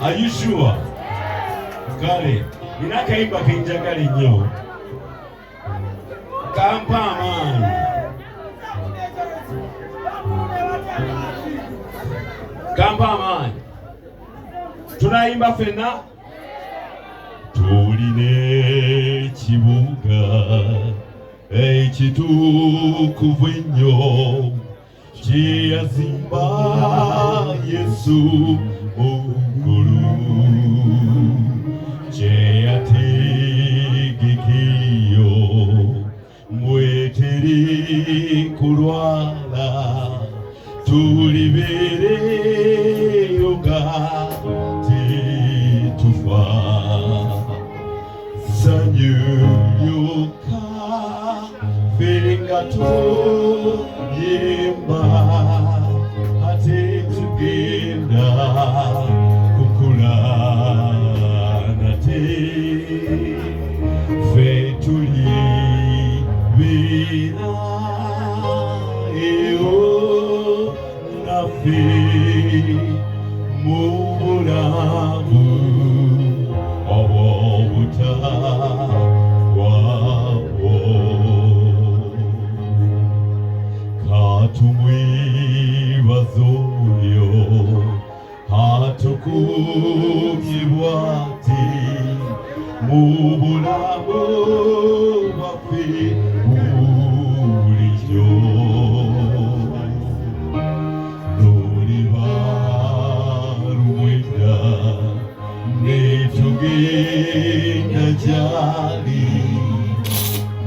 Are you sure? Kale, ninakaimba kinjakali nyo. Kampa amani. Kampa amani. Tunaimba fena. Tuline chibuga ekitukuvu ennyo kyeyazimba Yesu omukulu kyeyategekeyo mweteri kulwala tulibeereyo nga tetufa sanyu yoka Gato yemba ate tugenda kukulana te fe tuli bina eo nafe mubulamu owobuta tumwibazoyo hatukumibwati mubulabo bwaffe bulijjo luliba lumwenda netugenda gyali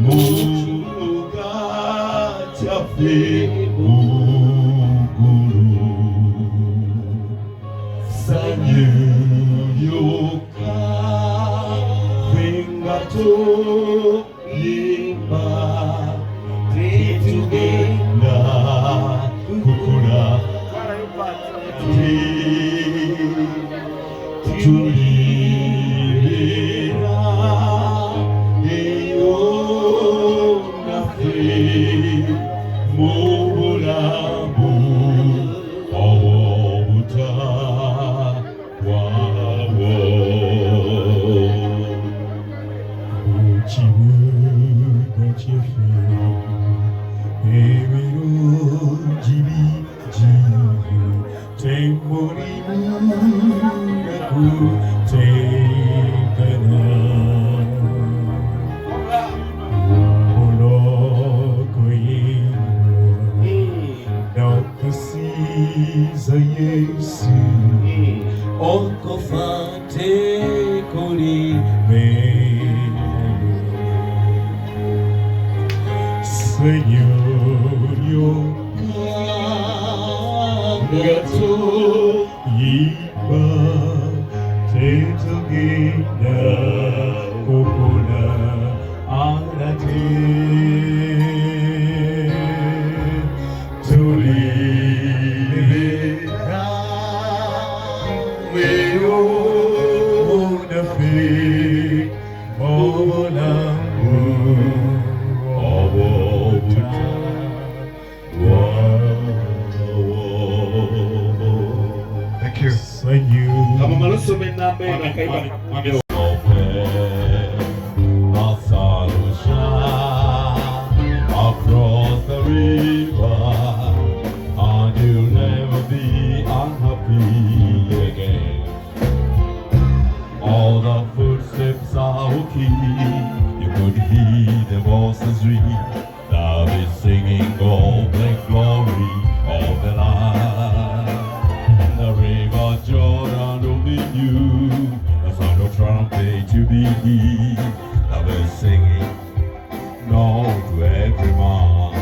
muga kyaffe yimba tetugenda kukula tulibera eyo naffe mu bulamu obutawawo kibuga kyeffe ebirungi bigivu temulimu nakutegana mulogoyingo nokusiza Yesu okofa tekolibe Señor, yo gato yiba te tugenda kukula to live it out. We own the faith of Thank you. Thank you. Across the river, and you'll never be unhappy again. All the footsteps are okay. You could hear the voices ring. They'll be singing gold and glory of the land. The river Jordan will be new. The sound of trumpet to be heard. They'll be singing no to every man.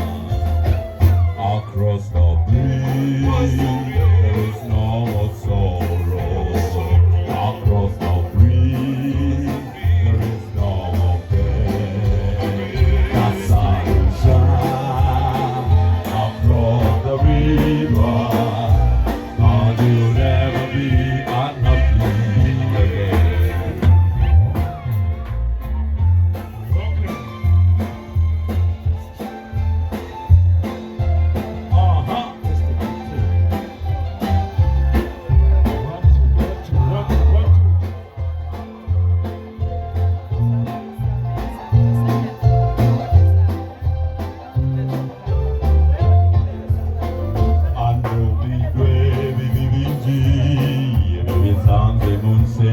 Across the bridge, there is no more sorrow. Across the bridge, there is no more pain. The sun will shine across the river, and you'll never be unhappy again. And you'll be brave, baby, and we sound the moon say.